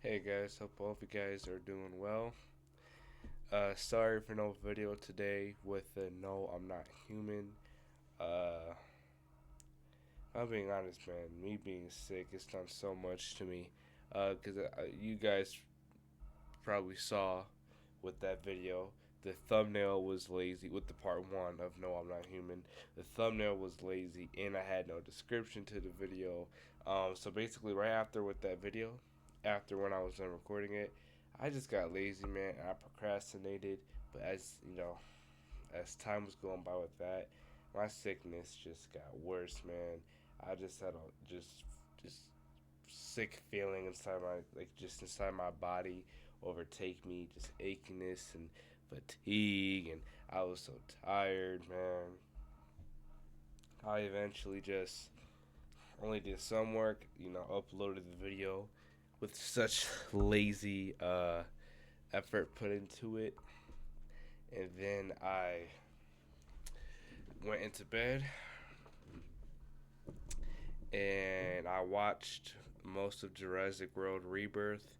Hey guys, hope all of you guys are doing well. Sorry for no video today with the No I'm Not Human. Uh, I'm being honest, man. Me being sick, it's done so much to me. Because you guys probably saw with that video, the thumbnail was lazy with the part one of No I'm Not Human. The thumbnail was lazy and I had no description to the video. So basically, right after with that video, after when I was done recording it, I just got lazy, man. I procrastinated, but as you know, as time was going by with that, my sickness just got worse, man. I just had a just sick feeling inside my just inside my body overtake me, just achiness and fatigue, and I was so tired, man. I eventually just only did some work, uploaded the video with such lazy effort put into it, and then I went into bed and I watched most of Jurassic World Rebirth,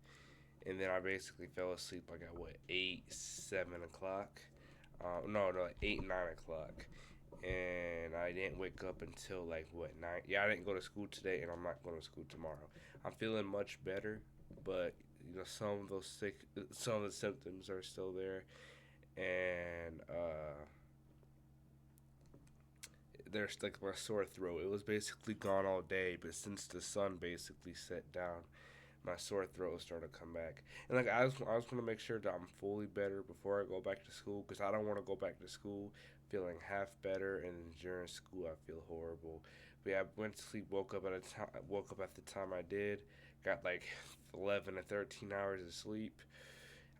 and then I basically fell asleep like at what 8, 7 o'clock. No, 8, 9 o'clock, and I didn't wake up until like what 9. Yeah, I didn't go to school today, and I'm not going to school tomorrow. I'm feeling much better, but some of the symptoms are still there, and there's like my sore throat. It was basically gone all day, but since the sun basically set down, my sore throat started to come back. And like I was gonna make sure that I'm fully better before I go back to school because I don't want to go back to school feeling half better and then during school I feel horrible. But yeah, I went to sleep, woke up at the time I did, got like 11 to 13 hours of sleep.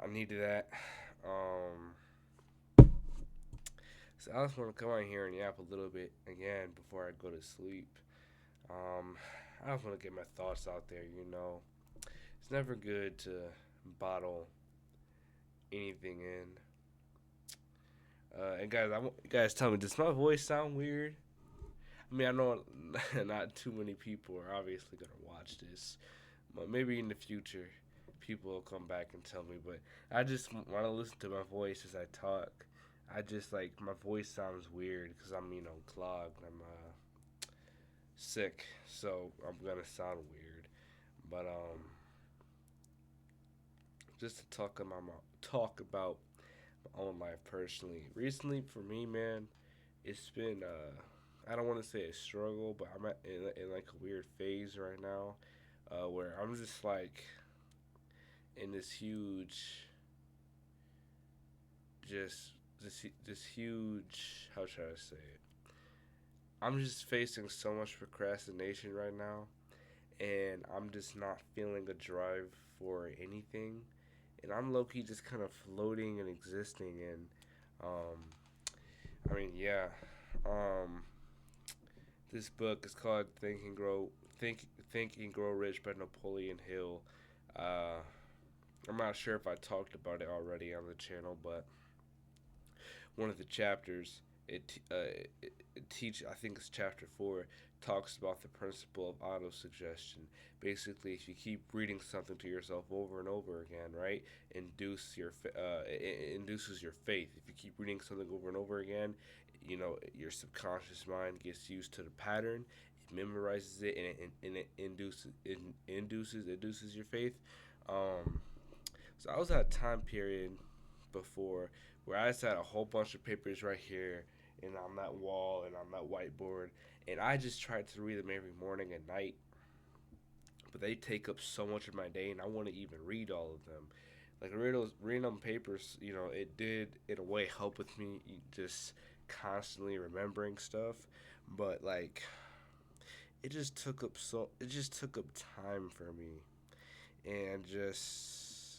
I needed that. Um, so I just want to come on here and yap a little bit again before I go to sleep. Um, I just want to get my thoughts out there. It's never good to bottle anything in. And guys, you guys tell me, does my voice sound weird? I mean, I know not too many people are obviously gonna watch this, but maybe in the future, people will come back and tell me. But I just want to listen to my voice as I talk. I just like my voice sounds weird because I'm clogged. I'm sick, so I'm gonna sound weird. But just to talk about my own life personally. Recently, for me, man, it's been I don't want to say a struggle, but I'm in like a weird phase right now, where I'm just like in this huge, just this huge. How should I say it? I'm just facing so much procrastination right now, and I'm just not feeling a drive for anything, and I'm low key just kind of floating and existing, and um, I mean, yeah. Um, this book is called Think and Grow Rich by Napoleon Hill. Uh, I'm not sure if I talked about it already on the channel, but one of the chapters it teach I think it's chapter 4 talks about the principle of autosuggestion. Basically, if you keep reading something to yourself over and over again, right, it induces your faith. If you keep reading something over and over again, your subconscious mind gets used to the pattern. It memorizes it and it induces your faith. Um, so I was at a time period before where I just had a whole bunch of papers right here and on that wall and on that whiteboard, and I just tried to read them every morning and night, but they take up so much of my day, and I want to even read all of them. Like reading them papers, it did in a way help with me just constantly remembering stuff, but like it just took up time for me, and just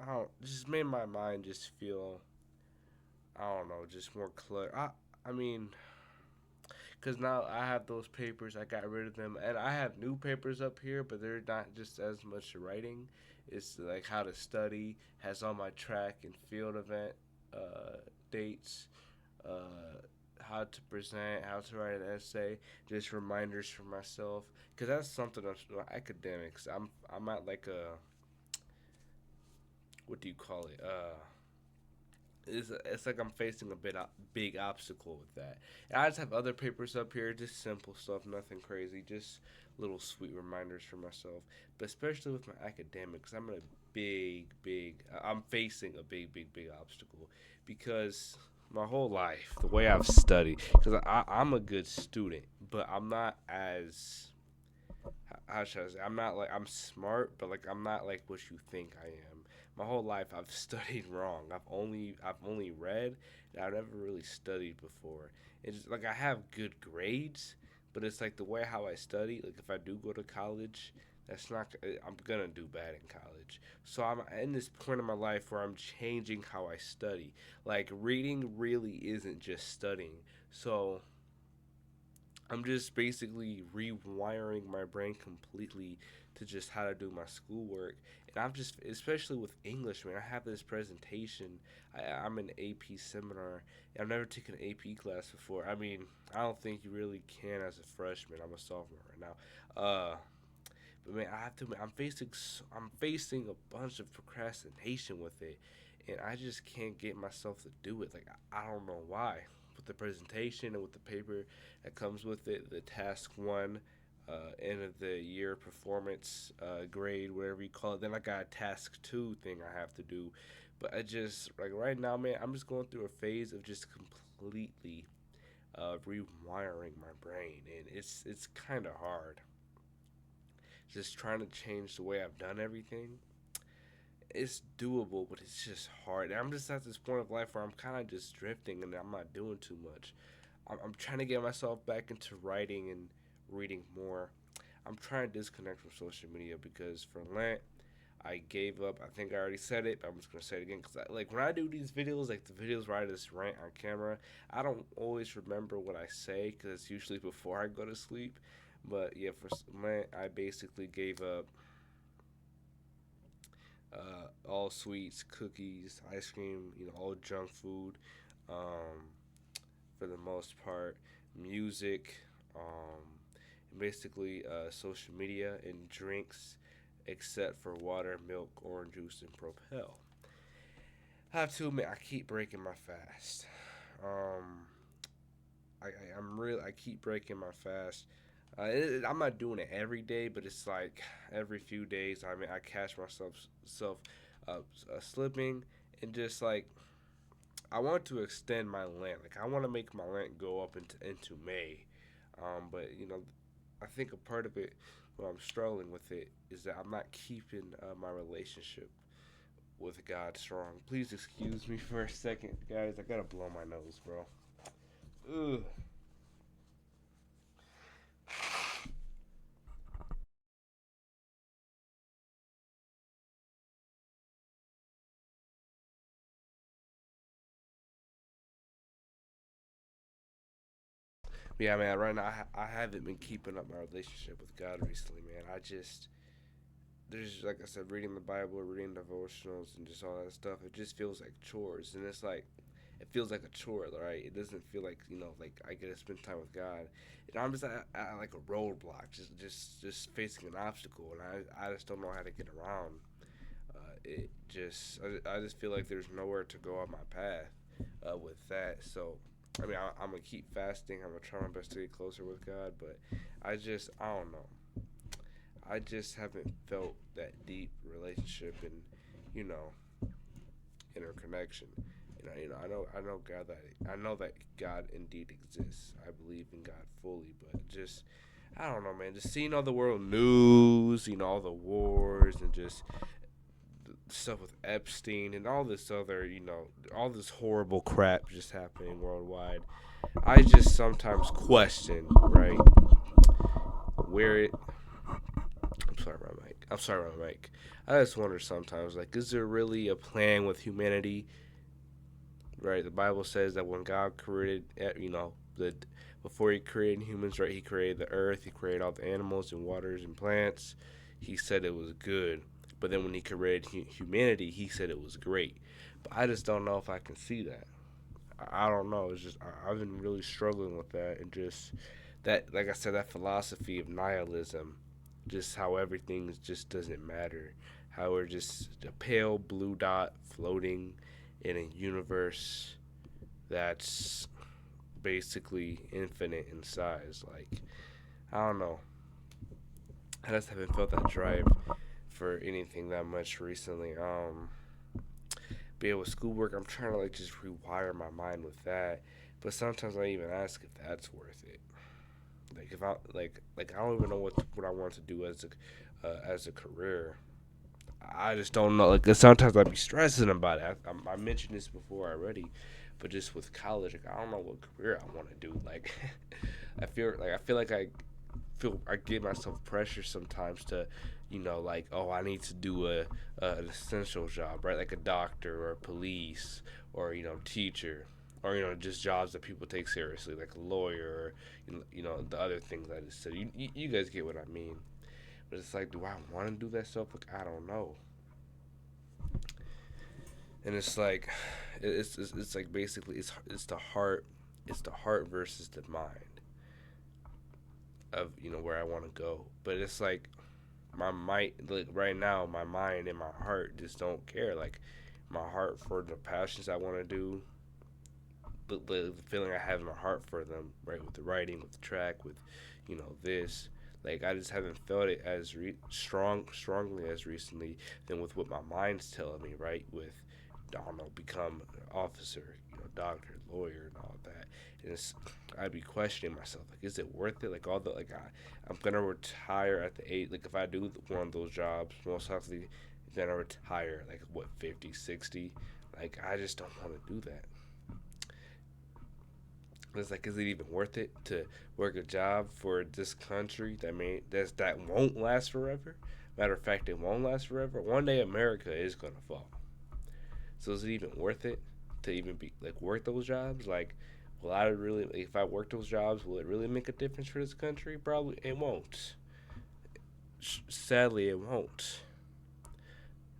I don't just made my mind just feel I don't know just more clutter. I mean, cause now I have those papers, I got rid of them, and I have new papers up here, but they're not just as much writing. It's like how to study, has all my track and field event dates, uh, how to present, how to write an essay, just reminders for myself, because that's something that's academics. I'm at like a, what do you call it? It's like I'm facing a big obstacle with that. And I just have other papers up here, just simple stuff, nothing crazy, just little sweet reminders for myself. But especially with my academics, I'm facing a big obstacle because my whole life, the way I've studied, because I'm a good student, but I'm not as, how should I say? I'm not like, I'm smart, but like I'm not like what you think I am. My whole life I've studied wrong. I've only read, and I've never really studied before. It's like I have good grades, but it's like the way how I study. Like if I do go to college, that's not. I'm gonna do bad in college. So I'm in this point in my life where I'm changing how I study. Like reading really isn't just studying. So I'm just basically rewiring my brain completely to just how to do my schoolwork. And I'm just, especially with English, man, I have this presentation. I'm in AP seminar. I've never taken an AP class before. I mean, I don't think you really can as a freshman. I'm a sophomore right now. But man, I'm facing a bunch of procrastination with it, and I just can't get myself to do it. Like I don't know why. With the presentation and with the paper that comes with it, the task one, end of the year performance grade, whatever you call it. Then I got a task two thing I have to do, but I just like right now, man, I'm just going through a phase of just completely rewiring my brain, and it's kind of hard. Just trying to change the way I've done everything. It's doable, but it's just hard. And I'm just at this point of life where I'm kind of just drifting and I'm not doing too much. I'm trying to get myself back into writing and reading more. I'm trying to disconnect from social media because for Lent, I gave up. I think I already said it, but I'm just gonna say it again because like when I do these videos, like the videos where I just rant on camera, I don't always remember what I say because it's usually before I go to sleep. But yeah, for Lent, I basically gave up all sweets, cookies, ice cream, all junk food, um, for the most part, music, basically social media and drinks, except for water, milk, orange juice, and Propel. I have to admit, I keep breaking my fast. Um, I keep breaking my fast. I'm not doing it every day, but it's like every few days. I mean, I catch myself slipping, and just like I want to extend my Lent. Like I want to make my Lent go up into May. But I think a part of it, what I'm struggling with it, is that I'm not keeping my relationship with God strong. Please excuse me for a second, guys. I gotta blow my nose, bro. Ugh. Yeah, man. Right now, I haven't been keeping up my relationship with God recently, man. There's like I said, reading the Bible, reading devotionals, and just all that stuff. It just feels like chores, and it's like it feels like a chore, right? It doesn't feel like like I get to spend time with God, and I'm just at like a roadblock, just facing an obstacle, and I just don't know how to get around. I just feel like there's nowhere to go on my path with that. So I mean, I'm gonna keep fasting. I'm gonna try my best to get closer with God, but I don't know. I just haven't felt that deep relationship and you know interconnection. I know that God indeed exists. I believe in God fully, but just I don't know, man. Just seeing all the world news, all the wars and just stuff with Epstein and all this other, all this horrible crap just happening worldwide. I just sometimes question, right, where it. I'm sorry, my mic. I just wonder sometimes, like, is there really a plan with humanity? Right, the Bible says that when God created, the before He created humans, right, He created the earth, He created all the animals and waters and plants. He said it was good, but then when He created humanity, He said it was great. But I just don't know if I can see that. I don't know. It's just I've been really struggling with that, and just that, like I said, that philosophy of nihilism, just how everything just doesn't matter, how we're just a pale blue dot floating in a universe that's basically infinite in size. Like, I don't know. I just haven't felt that drive for anything that much recently. Be able with schoolwork, I'm trying to like just rewire my mind with that. But sometimes I even ask if that's worth it. Like if I like I don't even know what I want to do as a career. I just don't know. Like sometimes I be stressing about it. I mentioned this before already, but just with college, like I don't know what career I want to do. Like I give myself pressure sometimes to, like, oh, I need to do an essential job, right? Like a doctor or a police or teacher, or just jobs that people take seriously, like a lawyer or the other things I just said. You guys get what I mean. But it's like, do I want to do that stuff? Like I don't know. And it's like, it's like basically it's the heart versus the mind of where I want to go. But it's like my mind, like right now, my mind and my heart just don't care. Like my heart for the passions I want to do, the feeling I have in my heart for them, right, with the writing, with the track, with this. Like I just haven't felt it as strongly as recently than with what my mind's telling me, right? With I don't know, become an officer, doctor, lawyer, and all that. And I'd be questioning myself, like, is it worth it? Like all the I'm gonna retire at the age, like if I do one of those jobs, most likely, then I retire like what 50, 60. Like I just don't want to do that. It's like, is it even worth it to work a job for this country that won't last forever? Matter of fact, it won't last forever. One day, America is gonna fall. So is it even worth it to even be like work those jobs? Like, will I really, if I work those jobs, will it really make a difference for this country? Probably it won't. Sadly, it won't.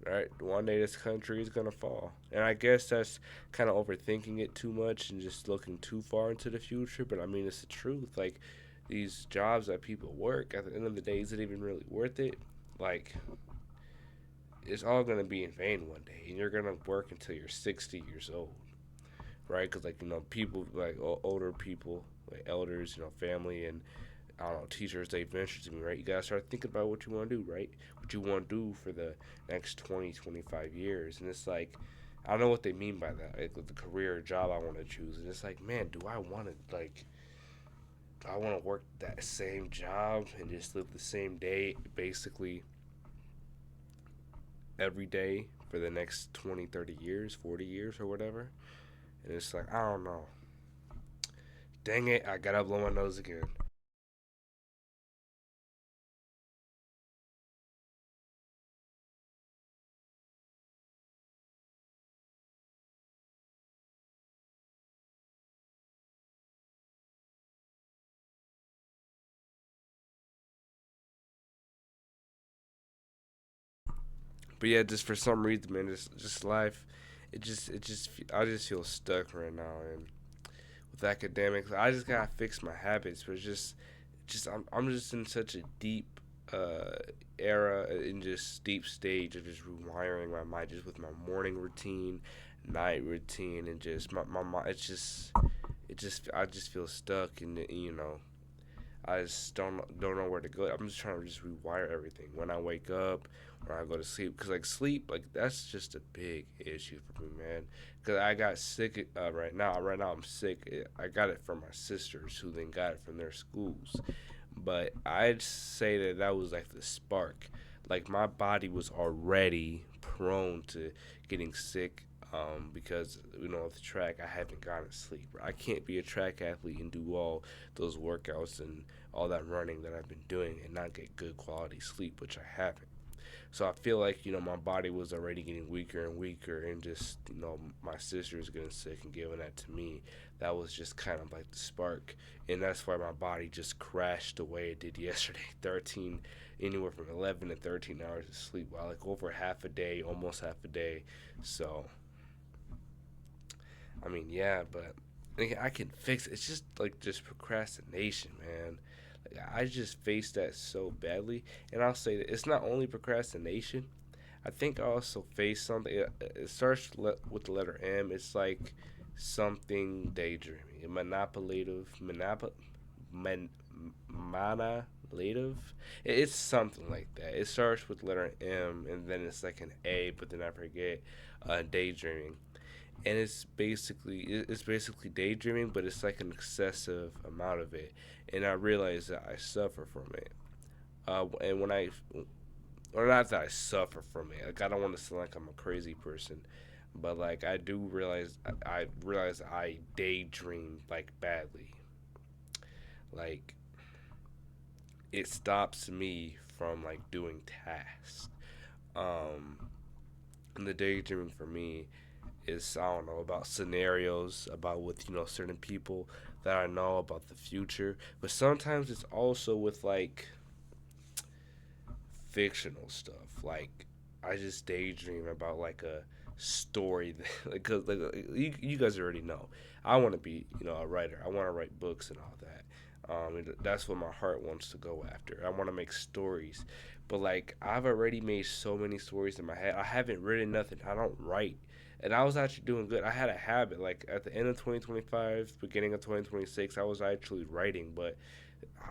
Right? One day this country is gonna fall, and I guess that's kind of overthinking it too much and just looking too far into the future. But I mean, it's the truth. Like these jobs that people work, at the end of the day, is it even really worth it? Like it's all gonna be in vain one day, and you're gonna work until you're 60 years old, right? Because like people like older people, like elders, family, and I don't know, teachers, they venture to me, right? You gotta start thinking about what you want to do, right? What you want to do for the next 20, 25 years. And it's like, I don't know what they mean by that, like with the career or job I want to choose. And it's like, man, do I want to, like, I want to work that same job and just live the same day, basically, every day for the next 20, 30 years, 40 years, or whatever? And it's like, I don't know. Dang it, I gotta blow my nose again. But yeah, just for some reason, man, just life, I just feel stuck right now, and with academics, I just gotta fix my habits. But I'm just in such a deep uh, era in just deep stage of just rewiring my mind, just with my morning routine, night routine, and just my mind. I just feel stuck, and I just don't know where to go. I'm just trying to just rewire everything when I wake up, when I go to sleep. Cause like sleep, like that's just a big issue for me, man. Cause I got sick right now. Right now I'm sick. I got it from my sisters, who then got it from their schools. But I'd say that was like the spark. Like my body was already prone to getting sick. Because with the track, I haven't gotten sleep. I can't be a track athlete and do all those workouts and all that running that I've been doing and not get good quality sleep, which I haven't. So I feel like my body was already getting weaker and weaker, and just my sister's getting sick and giving that to me. That was just kind of like the spark, and that's why my body just crashed the way it did yesterday. 13, anywhere from 11 to 13 hours of sleep, like over half a day, almost half a day. So I mean, yeah, but I can fix it. It's just like just procrastination, man. Like I just face that so badly, and I'll say that it's not only procrastination. I think I also face something. It starts with the letter M. It's like something daydreaming, manipulative, man, manipulative. It's something like that. It starts with the letter M, and then it's like an A, but then I forget. Daydreaming, and it's basically daydreaming, but it's like an excessive amount of it, and I realize that I suffer from it. And when I, or not that I suffer from it, like I don't want to sound like I'm a crazy person, but like I do realize I realize I daydream like badly. Like it stops me from like doing tasks. Um, and the daydreaming for me is I don't know about scenarios about with certain people that I know about the future, but sometimes it's also with like fictional stuff. Like I just daydream about like a story that, like you guys already know. I want to be a writer. I want to write books and all that. And that's what my heart wants to go after. I want to make stories, but like I've already made so many stories in my head. I haven't written nothing. I don't write. And I was actually doing good. I had a habit. Like at the end of 2025, beginning of 2026, I was actually writing, but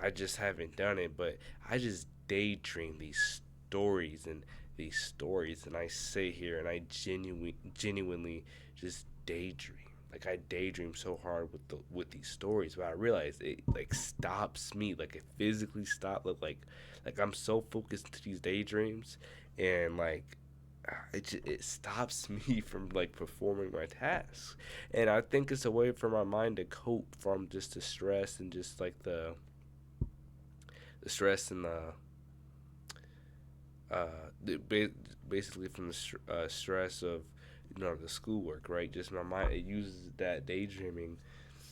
I just haven't done it. But I just daydream stories and these stories, and I sit here and I genuinely just daydream. Like I daydream so hard with these stories, but I realize it like stops me. Like it physically stops. Like I'm so focused into these daydreams, and like it stops me from like performing my tasks. And I think it's a way for my mind to cope from just the stress and just like the stress and basically from the stress of the schoolwork, right? Just my mind, it uses that daydreaming.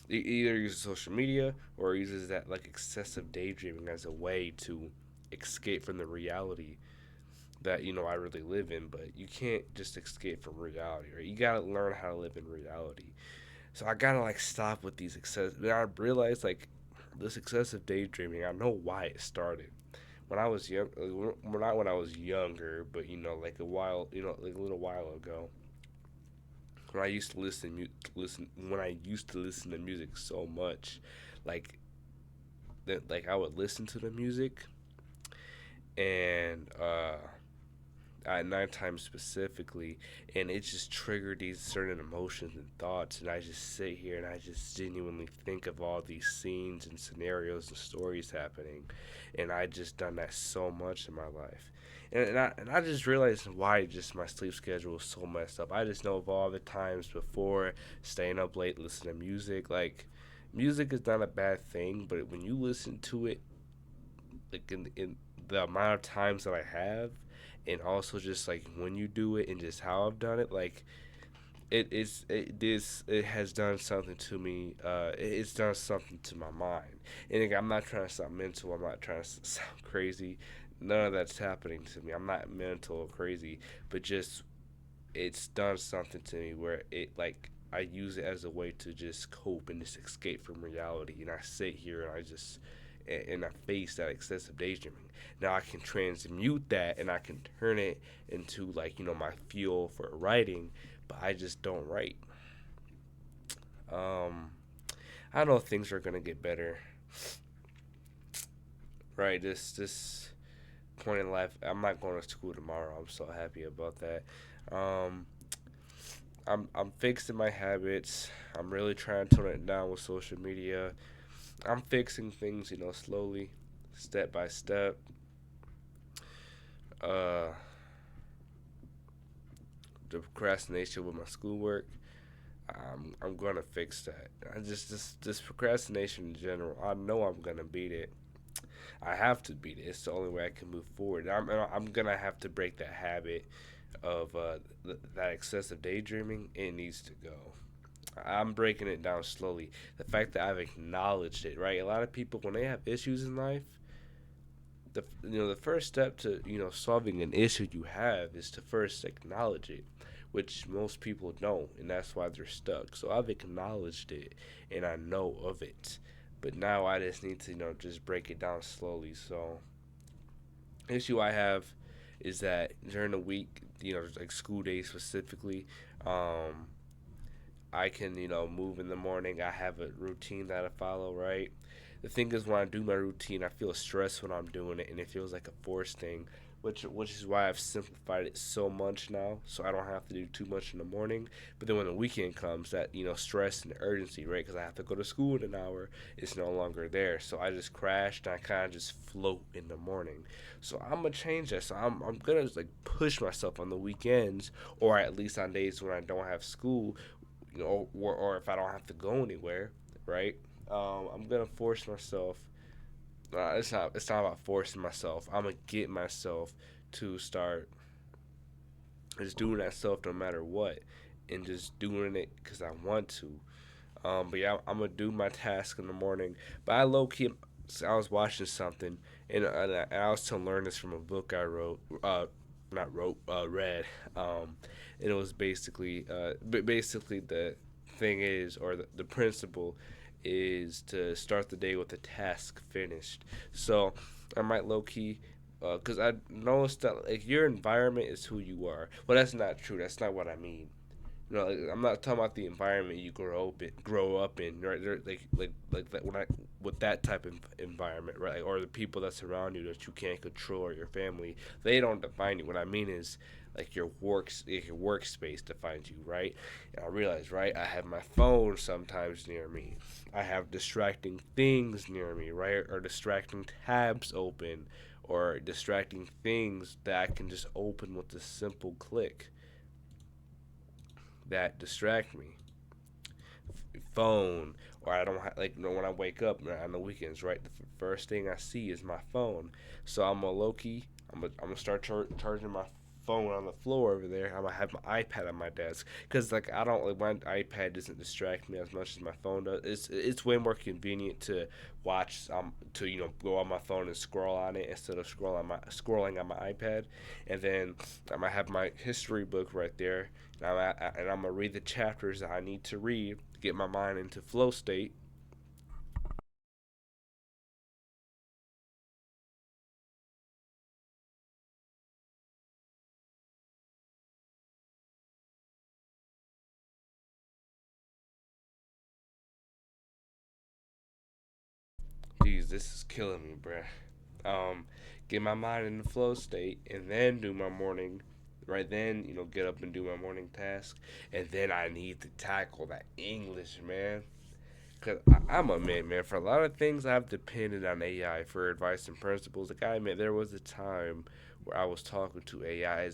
It either uses social media or it uses that like excessive daydreaming as a way to escape from the reality that I really live in. But you can't just escape from reality, right? You gotta learn how to live in reality. So I gotta like stop with these excessive. I realized like this excessive daydreaming. I know why it started when I was young. Well, not when I was younger, but like like a little while ago, when I used to when I used to listen to music so much, like that, like I would listen to the music and at nighttime specifically, and it just triggered these certain emotions and thoughts, and I just sit here and I just genuinely think of all these scenes and scenarios and stories happening, and I just done that so much in my life. And I just realized why just my sleep schedule is so messed up. I just know of all the times before staying up late listening to music. Like music is not a bad thing, but when you listen to it like in the amount of times that I have, and also just like when you do it and just how I've done it, like it has done something to me. It's done something to my mind. And again, I'm not trying to sound mental. I'm not trying to sound crazy. None of that's happening to me. I'm not mental or crazy, but just it's done something to me where it like I use it as a way to just cope and just escape from reality. And I sit here and I face that excessive daydreaming. Now I can transmute that and I can turn it into like my fuel for writing, but I just don't write. Um, I know things are gonna get better, right? This point in life, I'm not going to school tomorrow. I'm so happy about that. Um, I'm fixing my habits. I'm really trying to tone it down with social media. I'm fixing things, slowly, step by step. Uh, the procrastination with my schoolwork, I'm gonna fix that. I just this procrastination in general. I know I'm gonna beat it. I have to beat it. It's the only way I can move forward. I'm gonna have to break that habit of that excessive daydreaming. It needs to go. I'm breaking it down slowly. The fact that I've acknowledged it, right? A lot of people when they have issues in life, the first step to solving an issue you have is to first acknowledge it. which most people don't, and that's why they're stuck. So I've acknowledged it, and I know of it, but now I just need to just break it down slowly. So the issue I have is that during the week, like school days specifically, um, I can, move in the morning. I have a routine that I follow, right? The thing is, when I do my routine, I feel stressed when I'm doing it, and it feels like a forced thing, which is why I've simplified it so much now, so I don't have to do too much in the morning. But then when the weekend comes, that stress and urgency, right? Because I have to go to school in an hour, it's no longer there. So I just crashed, and I kind of just float in the morning. So I'm gonna change that. So I'm gonna just like push myself on the weekends, or at least on days when I don't have school, or if I don't have to go anywhere, right? I'm gonna force myself. It's not about forcing myself. I'm gonna get myself to start just doing that stuff no matter what, and just doing it because I want to. But yeah, I'm gonna do my task in the morning. But I low key, I was watching something, and I was to learn this from a book I wrote. Not wrote, read. And it was basically the thing is, or the principle is to start the day with a task finished. So I might low key, because I noticed that like your environment is who you are. Well, that's not true. That's not what I mean. Like, I'm not talking about the environment you grow up in, right? Like that when I with that type of environment, right? Like, or the people that surround you that you can't control, or your family, they don't define you. What I mean is like your workspace defines you, right? And I realize, right? I have my phone sometimes near me. I have distracting things near me, right? Or distracting tabs open, or distracting things that I can just open with a simple click that distract me. Phone, or I don't like when I wake up on the weekends, right? The first thing I see is my phone. So I'm a low key. I'm gonna start charging my phone on the floor over there. I'm gonna have my iPad on my desk because like I don't like my iPad doesn't distract me as much as my phone does. It's way more convenient to watch to go on my phone and scroll on it instead of scrolling on my iPad, and then I'm gonna have my history book right there, and I'm gonna read the chapters that I need to read to get my mind into flow state. Jeez, this is killing me, bruh. Um, get my mind in the flow state, and then do my morning. Right then, get up and do my morning task, and then I need to tackle that English, man. Cause I'm a man. For a lot of things, I've depended on AI for advice and principles. Like I admit, there was a time where I was talking to AI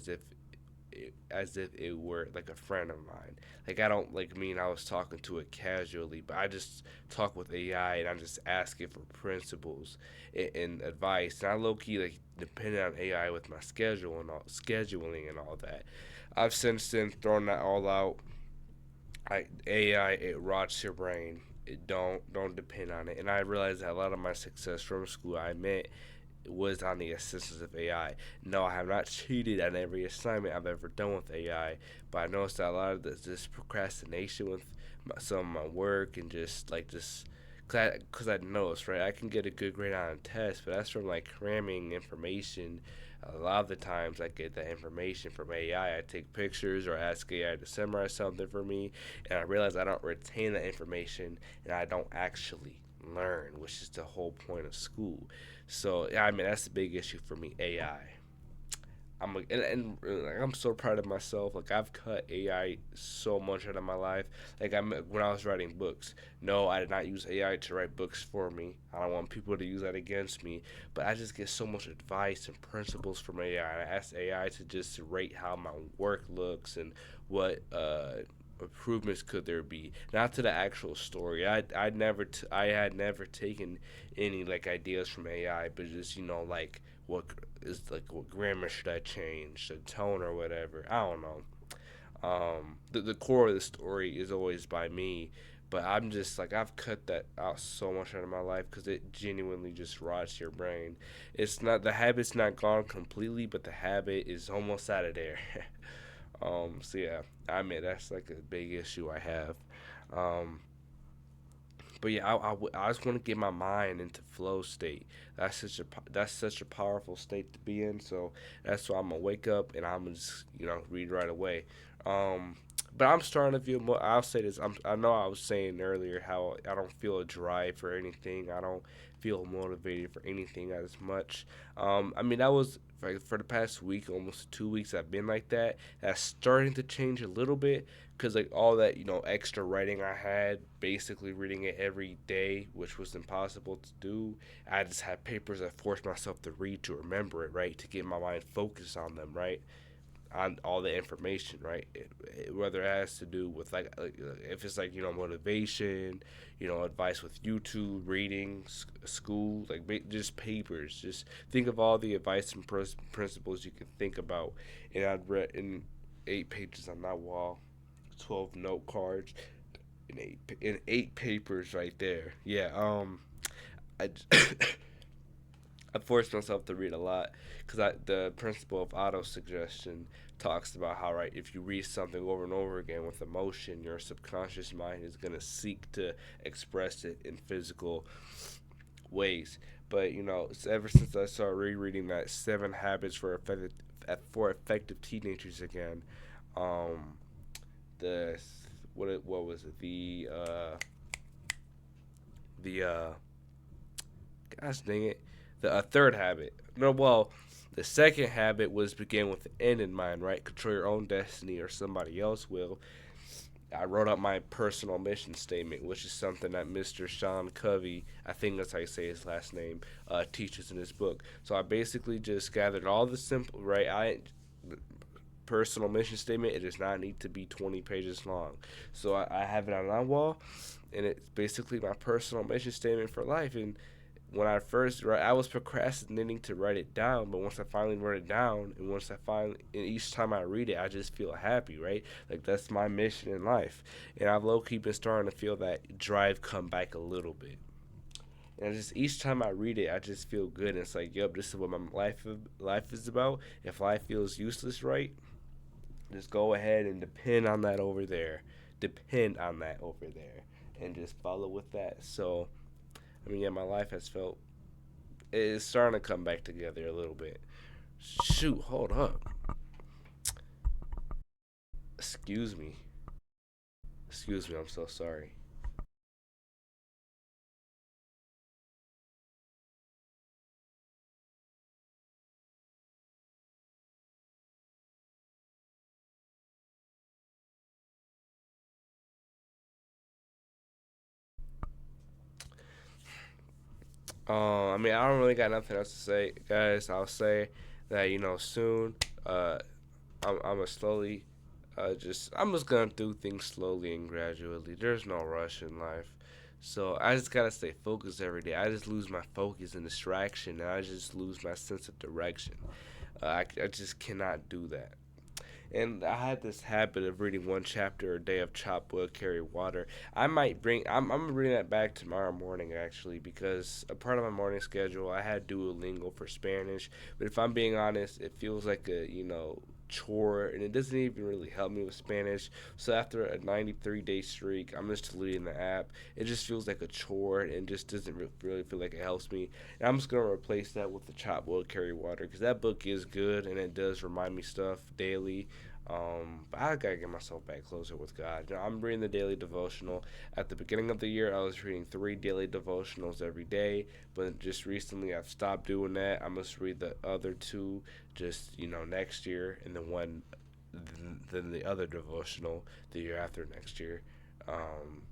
as if it were like a friend of mine. Like I don't like mean I was talking to it casually, but I just talk with AI and I just ask it for principles and advice. And I low key like depended on AI with my scheduling and all that. I've since then thrown that all out. AI, it rots your brain. It don't depend on it. And I realized that a lot of my success from school, I admit, was on the assistance of AI. No, I have not cheated on every assignment I've ever done with AI, but I noticed that a lot of this procrastination with some of my work, and just because I noticed, right, I can get a good grade on a test, but that's from like cramming information. A lot of the times I get that information from AI. I take pictures or ask AI to summarize something for me, and I realize I don't retain that information and I don't actually learn, which is the whole point of school. So yeah, I mean that's the big issue for me. AI. Like, I'm so proud of myself. Like I've cut AI so much out of my life. Like when I was writing books. No, I did not use AI to write books for me. I don't want people to use that against me. But I just get so much advice and principles from AI. I asked AI to just rate how my work looks and what improvements could there be, not to the actual story. I had never taken any like ideas from AI, but just like what grammar should I change, the tone or whatever. I don't know. The core of the story is always by me, but I'm just like I've cut that out so much out of my life because it genuinely just rots your brain. It's not the habit's not gone completely, but the habit is almost out of there. So yeah, I mean that's like a big issue I have. Um, but yeah, I just want to get my mind into flow state. That's such a powerful state to be in. So that's why I'm gonna wake up and I'm gonna just read right away. Um, but I'm starting to feel more. I'll say this. I know I was saying earlier how I don't feel a drive for anything. I don't feel motivated for anything as much. I mean that was for the past week, almost 2 weeks. I've been like that. That's starting to change a little bit because like all that extra writing I had, basically reading it every day, which was impossible to do. I just had papers I forced myself to read to remember it, right, to get my mind focused on them, right, on all the information, right. Whether it has to do with like if it's like motivation, advice with YouTube, reading, school, like just papers. Just think of all the advice and principles you can think about, and I'd read in 8 pages on that wall, 12 note cards, and eight papers right there. Yeah. I I forced myself to read a lot because the principle of auto suggestion talks about how, right, if you read something over and over again with emotion, your subconscious mind is gonna seek to express it in physical ways. But ever since I started rereading that Seven Habits for Effective Teenagers again, um, the what was it, the gosh dang it, the third habit. No, well, the second habit was begin with the end in mind, right? Control your own destiny, or somebody else will. I wrote up my personal mission statement, which is something that Mr. Sean Covey, I think that's how you say his last name, teaches in his book. So I basically just gathered all the simple, right? Personal mission statement. It does not need to be 20 pages long. So I have it on my wall, and it's basically my personal mission statement for life. And when I first I was procrastinating to write it down, but once I finally wrote it down, and and each time I read it, I just feel happy, right? Like that's my mission in life, and I've low key been starting to feel that drive come back a little bit. And just each time I read it, I just feel good. And it's like, yep, this is what my life is about. If life feels useless, right, just go ahead and depend on that over there. Depend on that over there, and just follow with that. So, I mean, yeah, my life has felt it's starting to come back together a little bit. Shoot, hold up. Excuse me. Excuse me, I'm so sorry. I mean, I don't really got nothing else to say, guys. I'll say that soon. I'm a slowly, I'm just gonna do things slowly and gradually. There's no rush in life, so I just gotta stay focused every day. I just lose my focus and distraction, and I just lose my sense of direction. I just cannot do that. And I had this habit of reading one chapter a day of Chop Wood, Carry Water. I'm reading that back tomorrow morning actually because a part of my morning schedule I had Duolingo for Spanish. But if I'm being honest, it feels like a chore, and it doesn't even really help me with Spanish. So after a 93-day streak, I'm just deleting the app. It just feels like a chore and just doesn't really feel like it helps me. And I'm just gonna replace that with the Chop Wood, Carry Water because that book is good and it does remind me stuff daily. But I gotta get myself back closer with God. I'm reading the daily devotional. At the beginning of the year, I was reading 3 daily devotionals every day, but just recently I've stopped doing that. I must read the other two just next year, and then then the other devotional the year after next year. Um,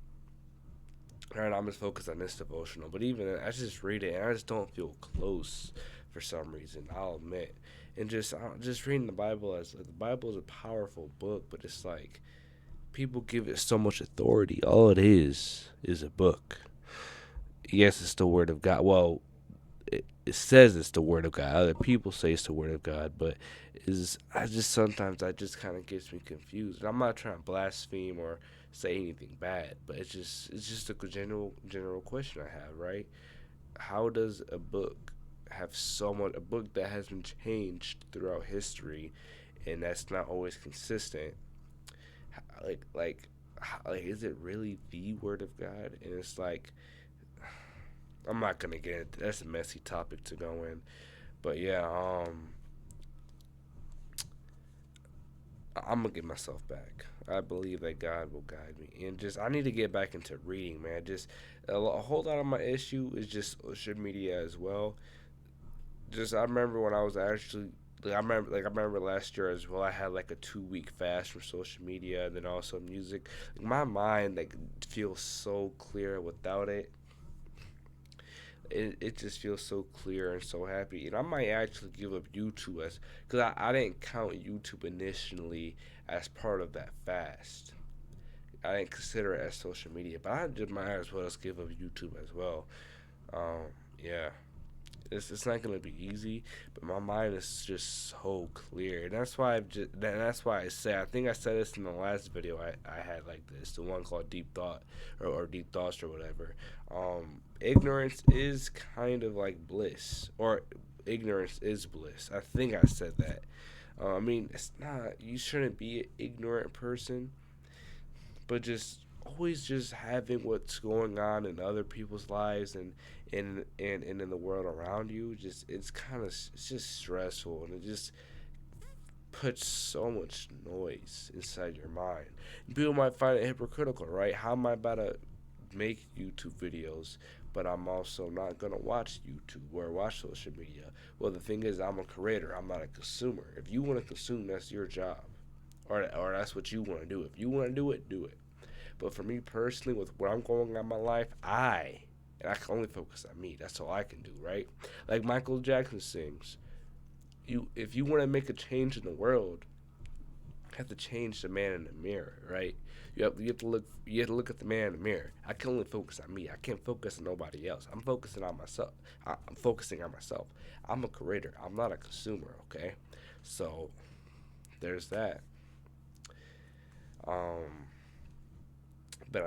and I'm just focused on this devotional, but even then, I just read it and I just don't feel close for some reason. I'll admit, and just reading the Bible as the Bible is a powerful book, but it's like people give it so much authority. All it is a book. Yes, it's the word of God. Well, it says it's the word of God. Other people say it's the word of God, but is I just sometimes I just kind of gets me confused. And I'm not trying to blaspheme or say anything bad, but it's just a general question I have, right? How does a book have so much a book that has been changed throughout history and that's not always consistent, like is it really the word of God? And it's like, I'm not gonna get into, that's a messy topic to go in, but yeah, I'm gonna get myself back. I believe that God will guide me, and just I need to get back into reading, man. Just a whole lot of my issue is just social media as well. Just I remember when I was actually. I remember last year as well. I had like a 2 week fast from social media, and then also music. Like my mind like feels so clear without it. It just feels so clear and so happy. And I might actually give up YouTube as because I didn't count YouTube initially as part of that fast. I didn't consider it as social media, but I just might as well as give up YouTube as well. Um, yeah, it's not gonna be easy, but my mind is just so clear, and that's why I say I think I said this in the last video I had like this, the one called Deep Thought or Deep Thoughts or whatever. Ignorance is kind of like bliss, or ignorance is bliss. I think I said that. I mean, it's not. You shouldn't be an ignorant person, but just always just having what's going on in other people's lives and in the world around you, just it's just stressful, and it just puts so much noise inside your mind. People might find it hypocritical, right? How am I about to make YouTube videos, but I'm also not gonna watch YouTube or watch social media? Well, the thing is, I'm a creator, I'm not a consumer. If you want to consume, that's your job, or that's what you want to do. If you want to do it, do it. But for me personally, with what I'm going on in my life, I can only focus on me. That's all I can do, right? Like Michael Jackson sings, if you want to make a change in the world, you have to change the man in the mirror, right? You have to look at the man in the mirror. I can only focus on me. I can't focus on nobody else. I'm focusing on myself. I'm focusing on myself. I'm a creator. I'm not a consumer, okay? So there's that. Um, but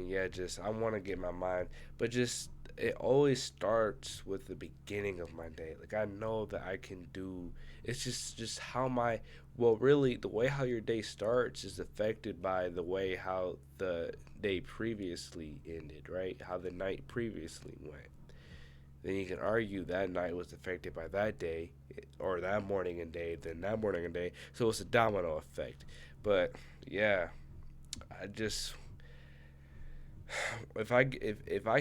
yeah, just I want to get my mind, but just it always starts with the beginning of my day. Like I know that I can do. It's just how my well, really, the way how your day starts is affected by the way how the day previously ended, right? How the night previously went. Then you can argue that night was affected by that day, or that morning and day, then that morning and day. So it's a domino effect. But yeah, I just if I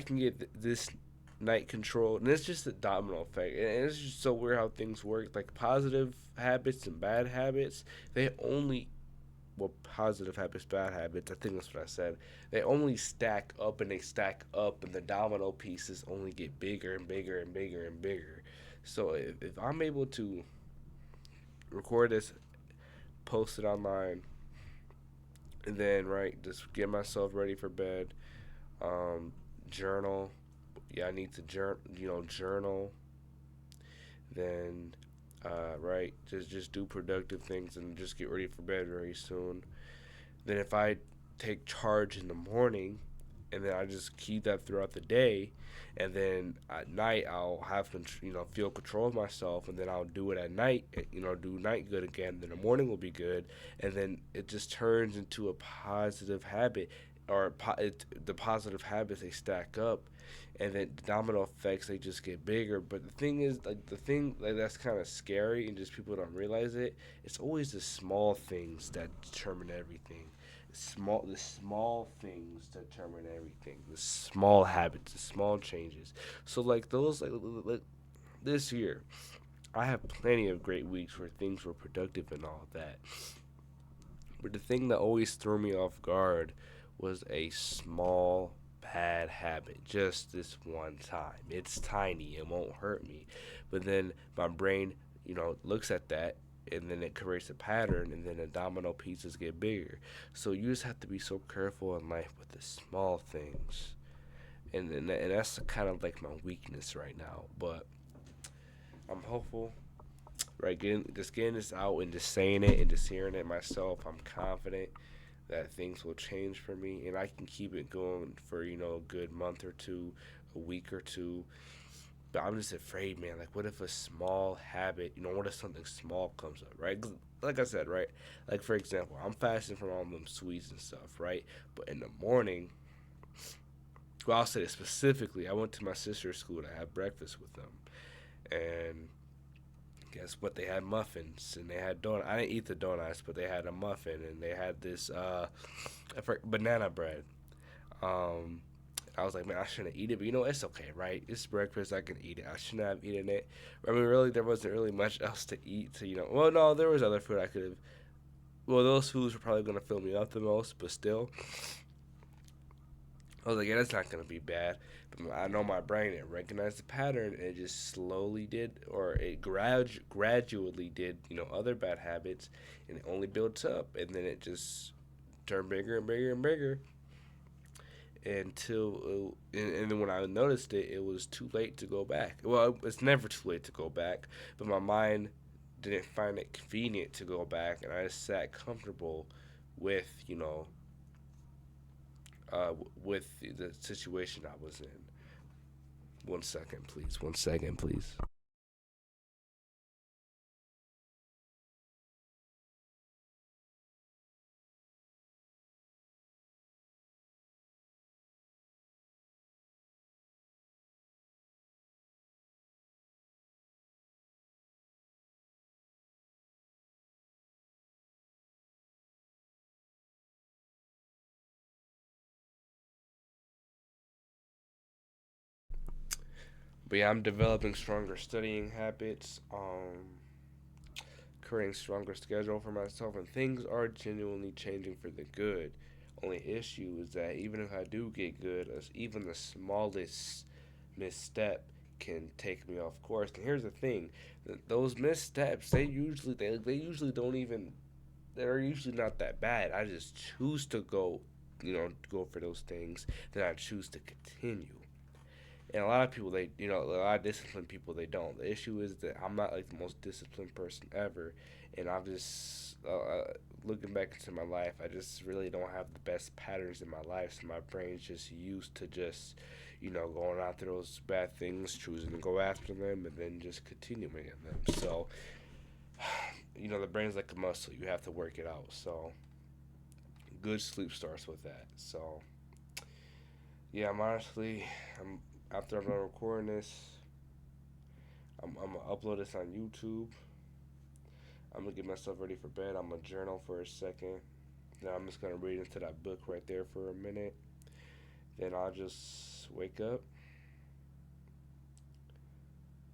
can get this night control, and it's just a domino effect, and it's just so weird how things work. Like positive habits and bad habits, they only well, positive habits, bad habits. I think that's what I said. They only stack up and they stack up, and the domino pieces only get bigger and bigger and bigger and bigger. So if I'm able to record this, post it online, and then right, just get myself ready for bed, um, journal. Yeah, I need to journal. Then, right, just do productive things and just get ready for bed very soon. Then if I take charge in the morning, and then I just keep that throughout the day, and then at night I'll have feel control of myself, and then I'll do it at night, do night good again. Then the morning will be good, and then it just turns into a positive habit, or the positive habits they stack up, and then the domino effects they just get bigger. But the thing is, like the thing like that's kind of scary, and just people don't realize it. It's always the small things that determine everything. The small things determine everything. The small habits, the small changes. So like those like this year, I have plenty of great weeks where things were productive and all that. But the thing that always threw me off guard was a small bad habit just this one time. It's tiny, it won't hurt me. But then my brain, looks at that, and then it creates a pattern, and then the domino pieces get bigger. So you just have to be so careful in life with the small things. And that's kind of like my weakness right now. But I'm hopeful, right? Getting this out and just saying it and just hearing it myself, I'm confident that things will change for me, and I can keep it going for a good month or two, a week or two, But I'm just afraid, man. Like, what if a small habit, what if something small comes up, right? 'Cause like I said, right? Like, for example, I'm fasting from all them sweets and stuff, right? But in the morning, well, I'll say this specifically. I went to my sister's school to have breakfast with them. And guess what? They had muffins and they had donuts. I didn't eat the donuts, but they had a muffin and they had this banana bread. Um, I was like, man, I shouldn't eat it, but it's okay, right? It's breakfast. I can eat it. I shouldn't have eaten it. I mean, really, there wasn't really much else to eat. So, well, no, there was other food I could have. Well, those foods were probably going to fill me up the most, but still, I was like, yeah, that's not going to be bad. But I know my brain, it recognized the pattern, and it just slowly did, or it gradually did, other bad habits, and it only built up, and then it just turned bigger and bigger and bigger and then when I noticed it, it was too late to go back. Well, it's never too late to go back, but my mind didn't find it convenient to go back, and I just sat comfortable with with the situation I was in. 1 second, please. 1 second, please. But yeah, I'm developing stronger studying habits. Creating stronger schedule for myself, and things are genuinely changing for the good. Only issue is that even if I do get good, as even the smallest misstep can take me off course. And here's the thing: those missteps, they usually don't even they're usually not that bad. I just choose to go for those things. Then I choose to continue. And a lot of people, a lot of disciplined people, they don't. The issue is that I'm not like the most disciplined person ever, and I'm just looking back into my life. I just really don't have the best patterns in my life, so my brain's just used to just, going after those bad things, choosing to go after them, and then just continuing in them. So, the brain's like a muscle. You have to work it out. So, good sleep starts with that. So, yeah, I'm after I'm done recording this, I'm gonna upload this on YouTube. I'm gonna get myself ready for bed. I'm gonna journal for a second. Then I'm just gonna read into that book right there for a minute. Then I'll just wake up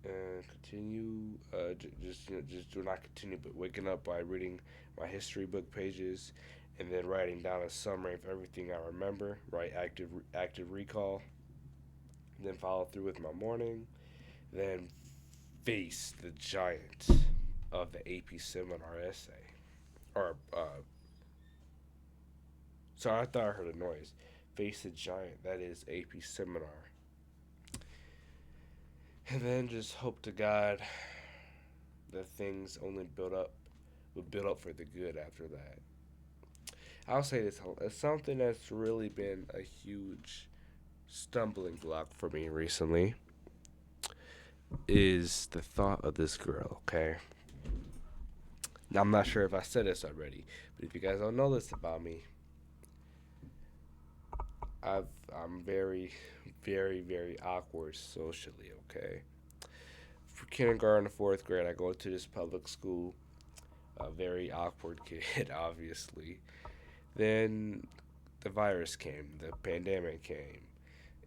and continue. Just do not continue, but waking up by reading my history book pages, and then writing down a summary of everything I remember. Right, active recall. Then follow through with my morning. Then face the giant of the AP seminar essay. Or, sorry, I thought I heard a noise. Face the giant, that is AP seminar. And then just hope to God that things only would build up for the good after that. I'll say this, it's something that's really been a huge stumbling block for me recently is the thought of this girl, okay? Now, I'm not sure if I said this already, but if you guys don't know this about me, I'm very, very, very awkward socially. Okay, for kindergarten to fourth grade, I go to this public school. A very awkward kid, obviously. Then the virus came, the pandemic came,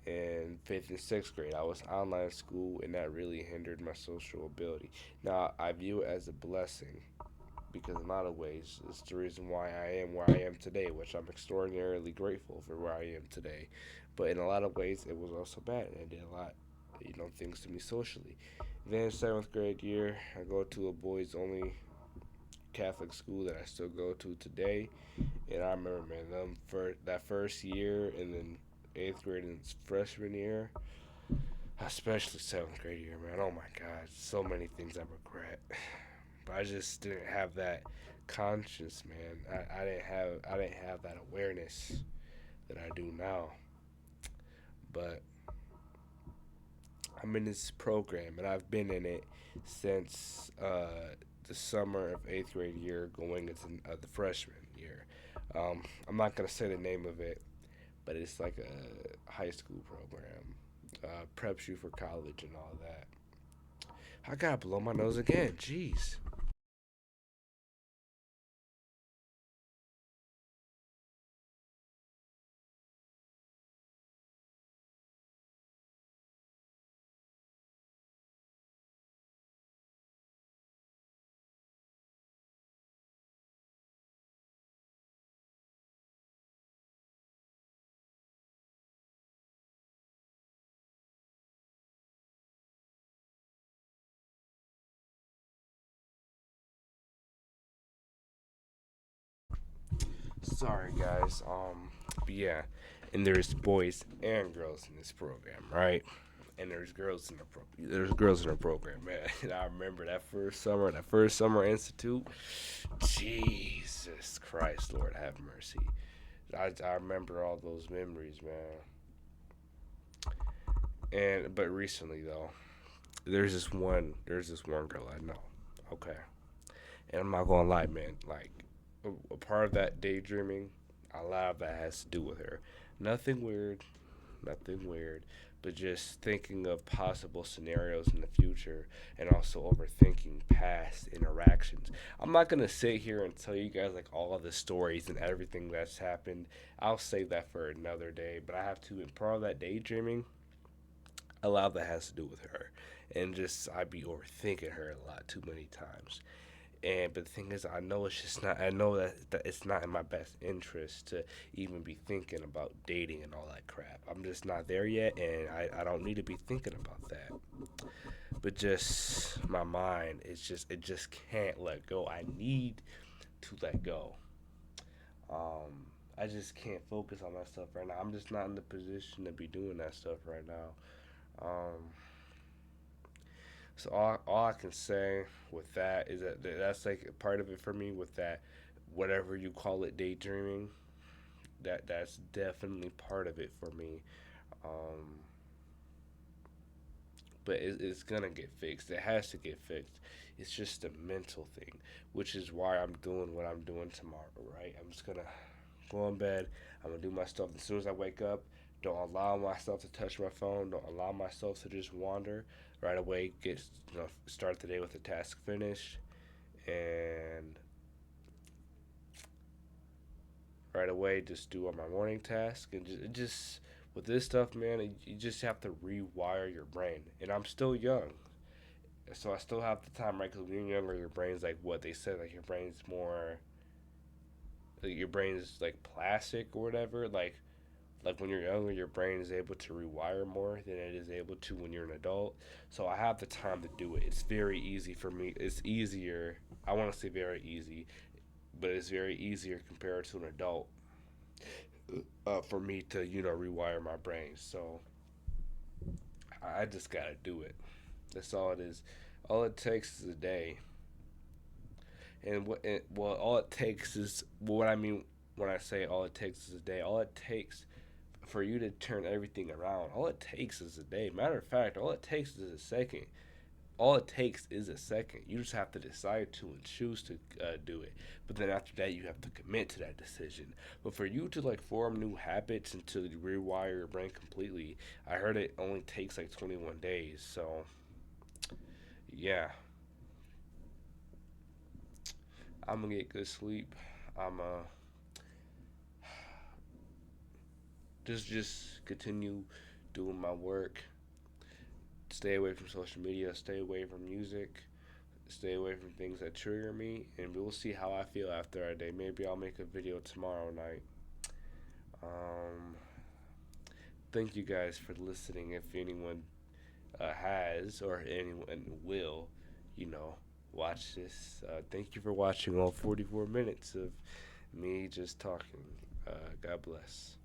in fifth and sixth grade. I was online school, and that really hindered my social ability. Now I view it as a blessing because in a lot of ways it's the reason why I am where I am today, which I'm extraordinarily grateful for where I am today. But in a lot of ways, it was also bad. And it did a lot, things to me socially. Then seventh grade year, I go to a boys only Catholic school that I still go to today. And I remember, man, them for that first year, and then eighth grade and freshman year, especially seventh grade year, man. Oh my God, so many things I regret. But I just didn't have that conscience, man. I didn't have that awareness that I do now. But I'm in this program, and I've been in it since the summer of eighth grade year, going into the freshman year. I'm not gonna say the name of it, but it's like a high school program, preps you for college and all that. I gotta blow my nose again. Jeez. Sorry, guys. But yeah, and there's boys and girls in this program, right? And there's girls in the program, man. And I remember that first summer institute. Jesus Christ, Lord have mercy. I remember all those memories, man. And but recently though, there's this one girl I know. Okay, and I'm not gonna lie, man. Like a part of that daydreaming, a lot of that has to do with her. Nothing weird, nothing weird, but just thinking of possible scenarios in the future and also overthinking past interactions. I'm not gonna sit here and tell you guys like all of the stories and everything that's happened. I'll save that for another day. But I have to, in part of that daydreaming, a lot of that has to do with her, and just I be overthinking her a lot too many times. And but the thing is, I know it's just not. I know that it's not in my best interest to even be thinking about dating and all that crap. I'm just not there yet, and I don't need to be thinking about that. But just my mind, it just can't let go. I need to let go. I just can't focus on that stuff right now. I'm just not in the position to be doing that stuff right now. Um, So all I can say with that is that that's like a part of it for me. With that, whatever you call it, daydreaming, that's definitely part of it for me. Um, but it's gonna get fixed. It has to get fixed. It's just a mental thing, which is why I'm doing what I'm doing tomorrow. Right? I'm just gonna go in bed. I'm gonna do my stuff as soon as I wake up. Don't allow myself to touch my phone. Don't allow myself to just wander. Right away, start the day with a task finished, and right away just do all my morning task. And just with this stuff, man, you just have to rewire your brain. And I'm still young, so I still have the time, right? Because when you're younger, your brain's like what they said, like your brain's more, like your brain is like plastic or whatever. Like when you're younger, your brain is able to rewire more than it is able to when you're an adult. So I have the time to do it. It's very easy for me. It's easier. I want to say very easy, but it's very easier compared to an adult for me to rewire my brain. So I just gotta do it. That's all it is. All it takes is a day, and all it takes is what I mean when I say all it takes is a day. All it takes for you to turn everything around, all it takes is a day. Matter of fact, all it takes is a second. All it takes is a second. You just have to decide to and choose to do it. But then after that, you have to commit to that decision. But for you to like form new habits and to rewire your brain completely, I heard it only takes like 21 days. So yeah, I'm gonna get good sleep. I'm just continue doing my work. Stay away from social media. Stay away from music. Stay away from things that trigger me, and we'll see how I feel after our day. Maybe I'll make a video tomorrow night. Um, Thank you guys for listening. If anyone has or anyone will, you know, watch this. Thank you for watching all 44 minutes of me just talking. God bless.